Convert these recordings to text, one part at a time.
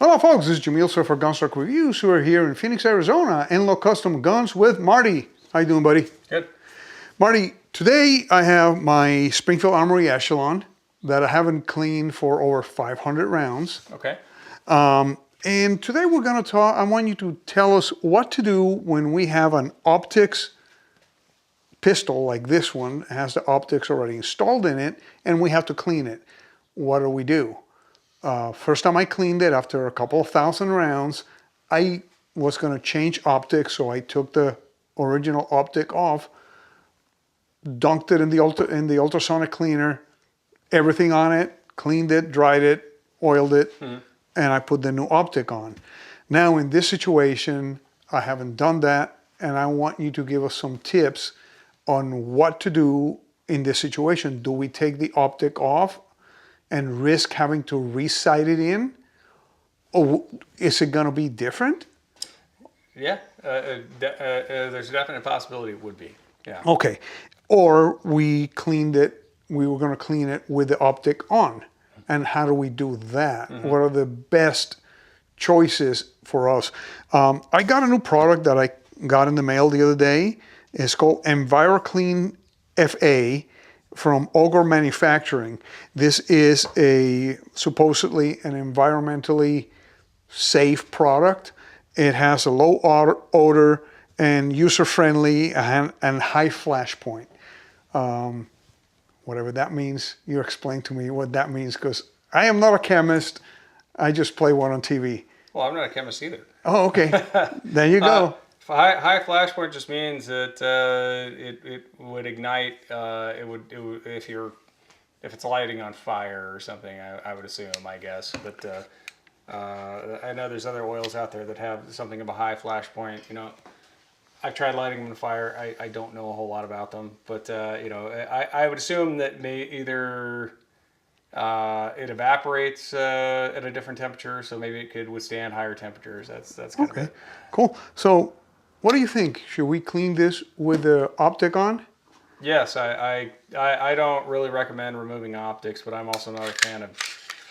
Hello folks, this is Yamil for Gunstock Reviews. We're here in Phoenix, Arizona. Enloe Custom Guns with Marty. How you doing, buddy? Good. Marty, today I have my Springfield Armory Echelon that I haven't cleaned for over 500 rounds. Okay. And today we're going to talk, I want you to tell us what to do when we have an optics pistol like this one. It has the optics already installed in it and we have to clean it. What do we do? First time I cleaned it after a couple of thousand rounds, I was going to change optics, so I took the original optic off, dunked it in the ultrasonic cleaner, everything on it, cleaned it, dried it, oiled it, and I put the new optic on. Now in this situation, I haven't done that, and I want you to give us some tips on what to do in this situation. Do we take the optic off and risk having to re-sight it in? Or is it going to be different? Yeah, there's a definite possibility it would be. Yeah. Okay. Or we cleaned it, we were going to clean it with the optic on. And how do we do that? What are the best choices for us? I got a new product that I got in the mail the other day. It's called EnviroClean FA. From Ogre Manufacturing. This is supposedly an environmentally safe product. It has a low odor and user-friendly and high flash point. Whatever that means, you explain to me what that means, because I am not a chemist. I just play one on TV. Well, I'm not a chemist either. Oh, okay. There you go. High flash point just means that it would ignite. It would if it's lighting on fire or something. I would assume, I guess. But I know there's other oils out there that have something of a high flash point. You know, I've tried lighting them on fire. I don't know a whole lot about them, but you know, I would assume that either it evaporates at a different temperature, so maybe it could withstand higher temperatures. That's kind of it. Cool. So, what do you think? Should we clean this with the optic on? Yes, I don't really recommend removing optics, but I'm also not a fan of.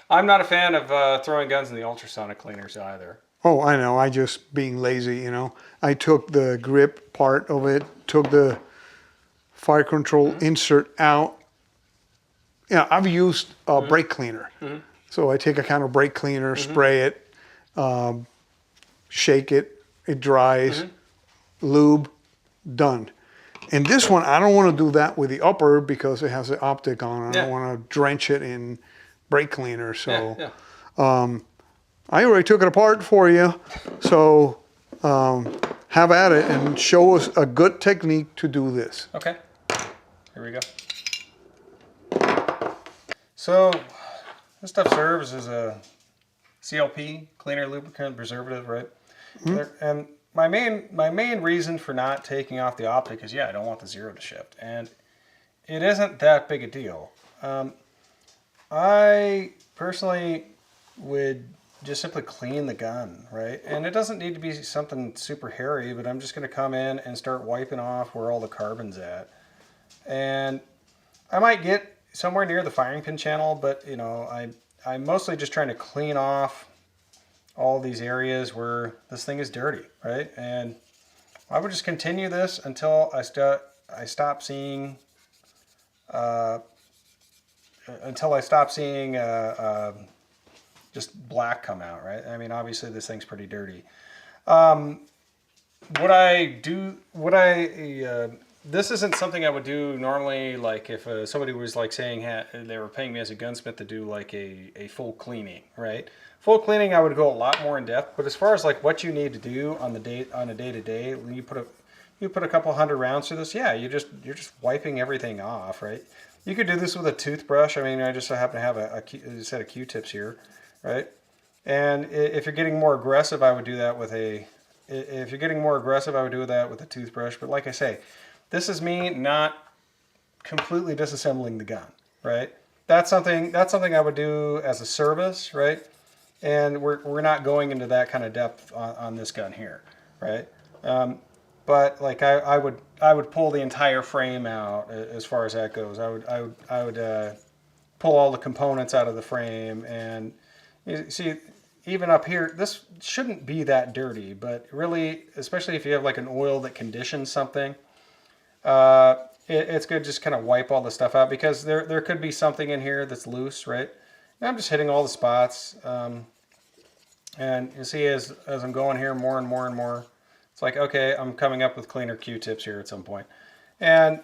I'm not a fan of throwing guns in the ultrasonic cleaners either. Oh, I know. I just being lazy, you know. I took the grip part of it, took the fire control insert out. Yeah, I've used a brake cleaner. So I take a kind of brake cleaner, spray it, shake it, it dries, lube, done. And this one, I don't want to do that with the upper because it has the optic on. I don't want to drench it in brake cleaner. So I already took it apart for you. So have at it and show us a good technique to do this. Okay, here we go. So this stuff serves as a CLP, cleaner, lubricant, preservative, right? And my main reason for not taking off the optic is, I don't want the zero to shift, and it isn't that big a deal. I personally would just simply clean the gun, right? And it doesn't need to be something super hairy, but I'm just going to come in and start wiping off where all the carbon's at. And I might get somewhere near the firing pin channel, but you know, I'm mostly just trying to clean off all these areas where this thing is dirty, right? And I would just continue this until I stop seeing just black come out, right? I mean, obviously this thing's pretty dirty. This isn't something I would do normally, like if somebody was like saying they were paying me as a gunsmith to do like a full cleaning, right? Full cleaning, I would go a lot more in depth. But as far as like what you need to do on a day-to-day, you put a couple hundred rounds through this, you're just wiping everything off, right? You could do this with a toothbrush. I mean, I just happen to have a set of Q-tips here, right? And if you're getting more aggressive, I would do that with a toothbrush. But like I say, this is me not completely disassembling the gun, right? That's something I would do as a service, right? And we're not going into that kind of depth on this gun here, right? But like I would pull the entire frame out as far as that goes. I would pull all the components out of the frame, and you see even up here, this shouldn't be that dirty, but really, especially if you have like an oil that conditions something, it's good to just kind of wipe all the stuff out, because there could be something in here that's loose, right? And I'm just hitting all the spots. And you see as I'm going here more and more and more, it's like, okay, I'm coming up with cleaner Q-tips here at some point. And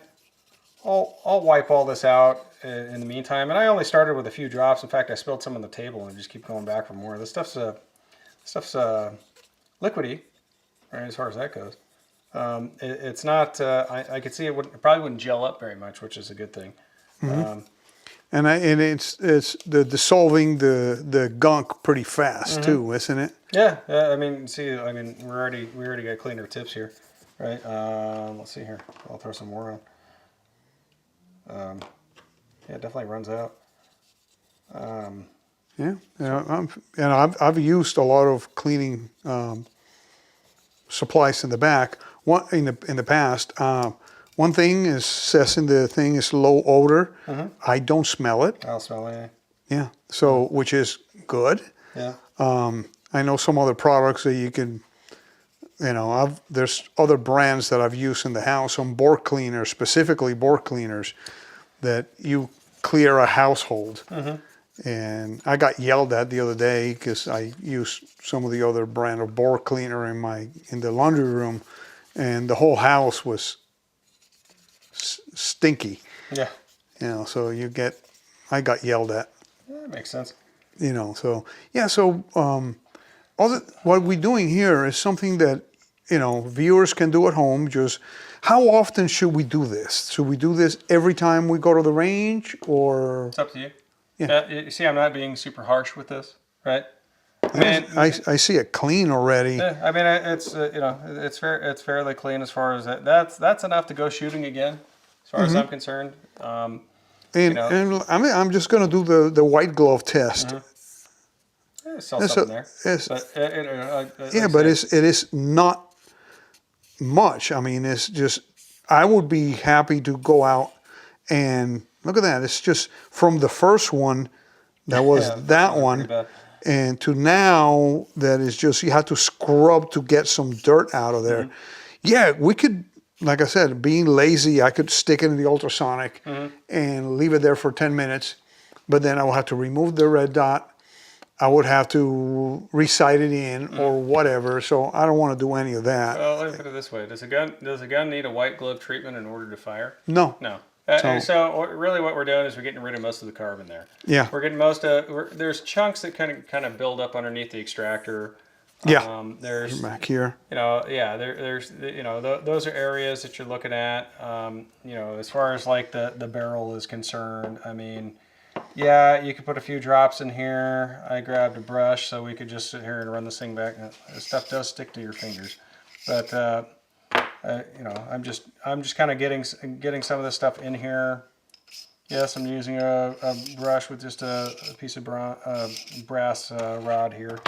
I'll wipe all this out in the meantime. And I only started with a few drops. In fact, I spilled some on the table and just keep going back for more. This stuff's liquidy, right, as far as that goes. It's not, I could see it probably wouldn't gel up very much, which is a good thing. And it's the dissolving the gunk pretty fast too, isn't it? Yeah, I mean, see, I mean, we already got cleaner tips here, right? Let's see here. I'll throw some more on. Yeah, it definitely runs out. I've used a lot of cleaning supplies in the back. In the past. One thing says in the thing is low odor. I don't smell it. I'll smell it. Yeah. So which is good. Yeah. I know some other products that you can, there's other brands that I've used in the house, some board cleaners, specifically board cleaners, that you clear a household. And I got yelled at the other day because I used some of the other brand of board cleaner in the laundry room, and the whole house was stinky. Yeah. So I got yelled at. Yeah, that makes sense. So yeah. So what we're doing here is something that viewers can do at home. Just how often should we do this? Should we do this every time we go to the range, or? It's up to you. Yeah. You see, I'm not being super harsh with this, right? I mean, I see it clean already. Yeah, I mean, it's fairly clean as far as that. That's enough to go shooting again, as far as I'm concerned. And I'm just going to do the white glove test. There's still something there. But it is not much. I mean, it's just, I would be happy to go out and look at that. It's just from the first one, that was that one, and to now that is just, you have to scrub to get some dirt out of there. Yeah, we could, like I said, being lazy, I could stick it in the ultrasonic and leave it there for 10 minutes, but then I would have to remove the red dot. I would have to resight it in or whatever, so I don't want to do any of that. Well, let me put it this way: does a gun need a white glove treatment in order to fire? No. No. So really, what we're doing is we're getting rid of most of the carbon there. Yeah. We're getting there's chunks that kind of build up underneath the extractor. Yeah. There's back here. There's those are areas that you're looking at. As far as like the barrel is concerned, I mean. Yeah, you could put a few drops in here. I grabbed a brush so we could just sit here and run this thing back. This stuff does stick to your fingers, but I'm just kind of getting some of this stuff in here. Yes, I'm using a brush with just a piece of brass rod here,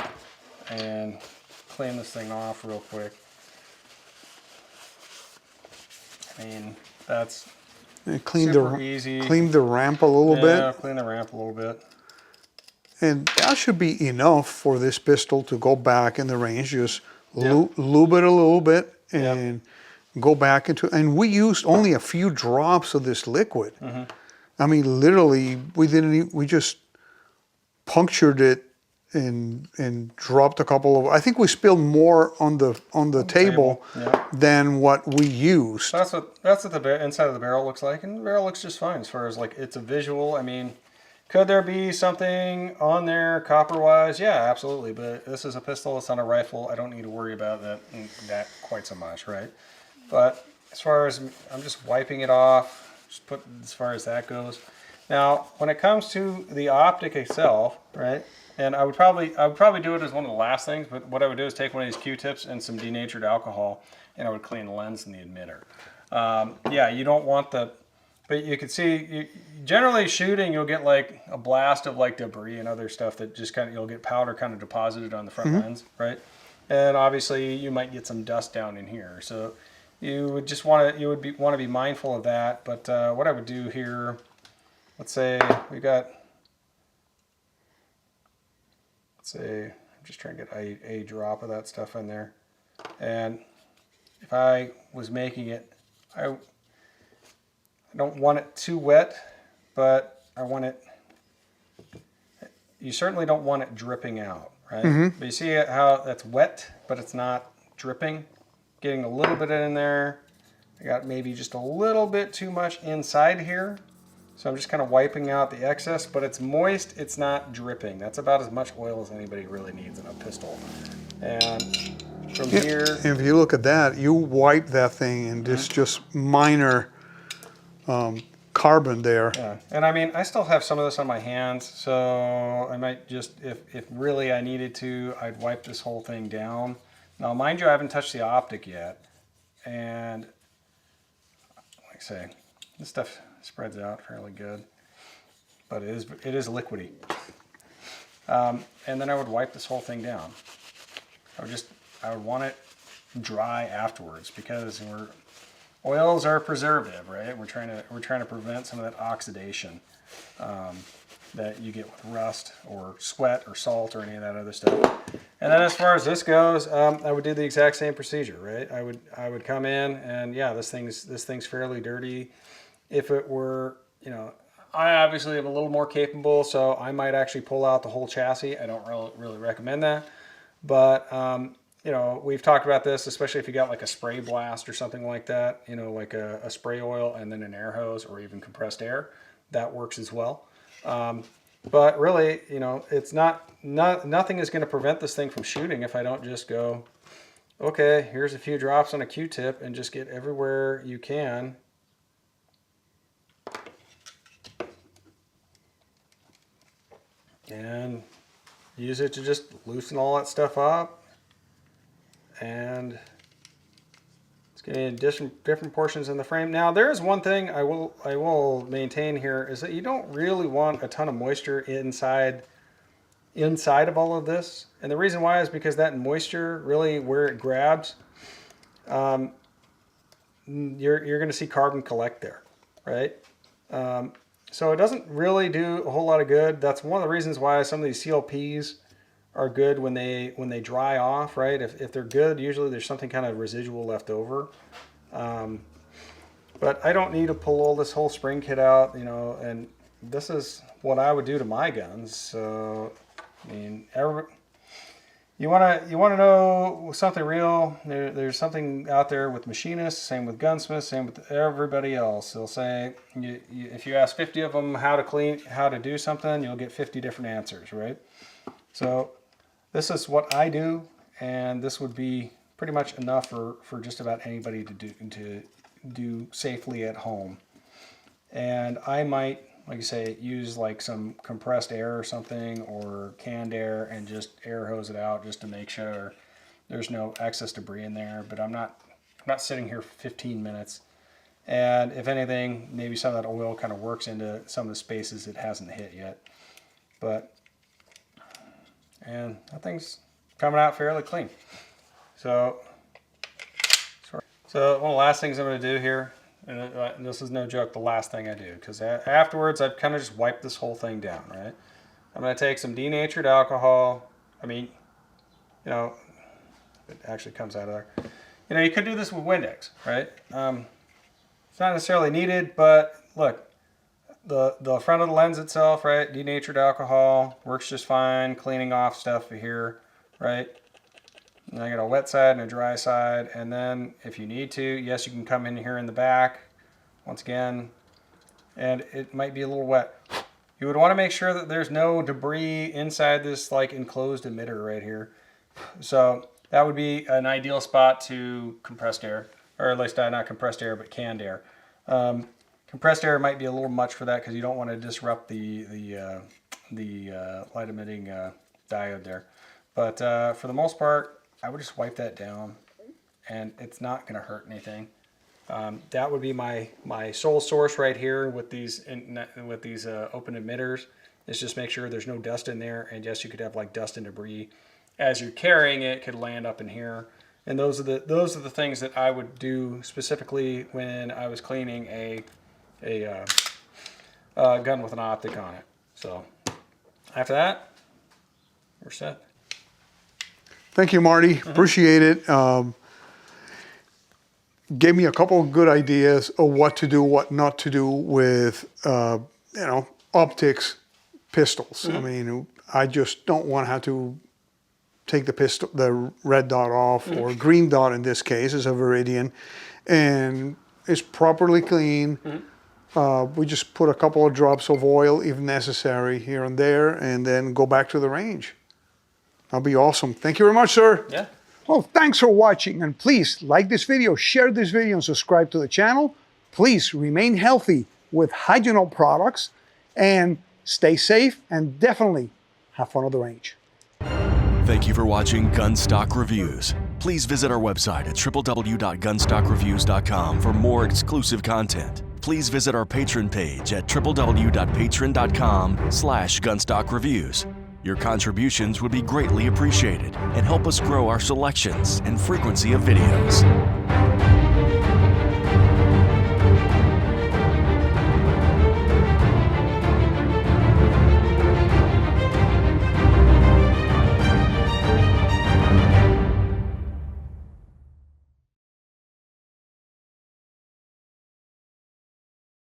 and clean this thing off real quick. I mean, that's. Clean easy. Clean the ramp a little bit. Yeah, clean the ramp a little bit. And that should be enough for this pistol to go back in the range. Just lube it a little bit and go back into. And we used only a few drops of this liquid. I mean, literally, we just punctured it and dropped a couple of. I think we spilled more on the table than what we used. That's what the inside of the barrel looks like, and the barrel looks just fine as far as like it's a visual. I mean, could there be something on there copper wise? Yeah, absolutely. But this is a pistol. It's not a rifle. I don't need to worry about that quite so much, right? But as far as I'm just wiping it off, just put as far as that goes. Now, when it comes to the optic itself, right? And I would probably do it as one of the last things, but what I would do is take one of these Q-tips and some denatured alcohol, and I would clean the lens and the emitter. Yeah, you don't want but you can see, generally shooting, you'll get like a blast of like debris and other stuff that just you'll get powder kind of deposited on the front lens, right? And obviously you might get some dust down in here. So you would just want to be mindful of that. But what I would do here, let's say we got, just trying to get a drop of that stuff in there. And if I was making it, I don't want it too wet, but I want it, you certainly don't want it dripping out, right? But you see how that's wet, but it's not dripping? Getting a little bit in there. I got maybe just a little bit too much inside here. So I'm just kind of wiping out the excess, but it's moist, it's not dripping. That's about as much oil as anybody really needs in a pistol. And from here... If you look at that, you wipe that thing and it's just minor carbon there. Yeah, and I mean, I still have some of this on my hands, so I might just, if really I needed to, I'd wipe this whole thing down. Now, mind you, I haven't touched the optic yet, and like I say, this stuff spreads out fairly good, but it is liquidy. And then I would wipe this whole thing down. I would want it dry afterwards, because oils are a preservative, right? We're trying to prevent some of that oxidation that you get with rust or sweat or salt or any of that other stuff. And then as far as this goes, I would do the exact same procedure, right? I would come in and yeah, this thing's fairly dirty. If it were, you know, I obviously am a little more capable, so I might actually pull out the whole chassis. I don't really recommend that, but you know, we've talked about this, especially if you got like a spray blast or something like that, you know, like a spray oil and then an air hose or even compressed air, that works as well. But really, you know, it's nothing is going to prevent this thing from shooting if I don't just go, okay, here's a few drops on a Q-tip and just get everywhere you can. And use it to just loosen all that stuff up. And it's getting different portions in the frame. Now, there is one thing I will maintain here, is that you don't really want a ton of moisture inside of all of this. And the reason why is because that moisture, really where it grabs, you're going to see carbon collect there, right? So it doesn't really do a whole lot of good. That's one of the reasons why some of these CLPs are good when they dry off, right? If they're good, usually there's something kind of residual left over. But I don't need to pull all this whole spring kit out, you know, and this is what I would do to my guns. So, I mean, you want to know something real, there's something out there with machinists, same with gunsmiths, same with everybody else. They'll say, if you ask 50 of them how to do something, you'll get 50 different answers, right? So this is what I do, and this would be pretty much enough for just about anybody to do safely at home. And I might, like I say, use like some compressed air or something, or canned air, and just air hose it out just to make sure there's no excess debris in there. But I'm not sitting here for 15 minutes. And if anything, maybe some of that oil kind of works into some of the spaces it hasn't hit yet. And that thing's coming out fairly clean. So one of the last things I'm going to do here, and this is no joke, the last thing I do, because afterwards I've kind of just wiped this whole thing down, right? I'm going to take some denatured alcohol. I mean, you know, it actually comes out of there. You know, you could do this with Windex, right? It's not necessarily needed, but look, the front of the lens itself, right? Denatured alcohol works just fine, cleaning off stuff here, right? And I got a wet side and a dry side, and then if you need to, yes, you can come in here in the back, once again, and it might be a little wet. You would want to make sure that there's no debris inside this like enclosed emitter right here. So that would be an ideal spot to compressed air, or at least not compressed air, but canned air. Compressed air might be a little much for that because you don't want to disrupt the light emitting diode there. But for the most part, I would just wipe that down, and it's not going to hurt anything. That would be my sole source right here with these open emitters. Is just make sure there's no dust in there, and yes, you could have like dust and debris as you're carrying it could land up in here. And those are the things that I would do specifically when I was cleaning a gun with an optic on it. So after that, we're set. Thank you, Marty. Appreciate it. Gave me a couple of good ideas of what to do, what not to do with, optics pistols. I mean, I just don't want to have to take the red dot off, or green dot in this case is a Viridian, and it's properly clean. We just put a couple of drops of oil, if necessary, here and there, and then go back to the range. That'll be awesome. Thank you very much, sir. Yeah. Well, thanks for watching, and please like this video, share this video, and subscribe to the channel. Please remain healthy with Hygienol products, and stay safe, and definitely have fun at the range. Thank you for watching Gunstock Reviews. Please visit our website at www.gunstockreviews.com for more exclusive content. Please visit our Patreon page at www.patreon.com/gunstockreviews. Your contributions would be greatly appreciated and help us grow our selections and frequency of videos.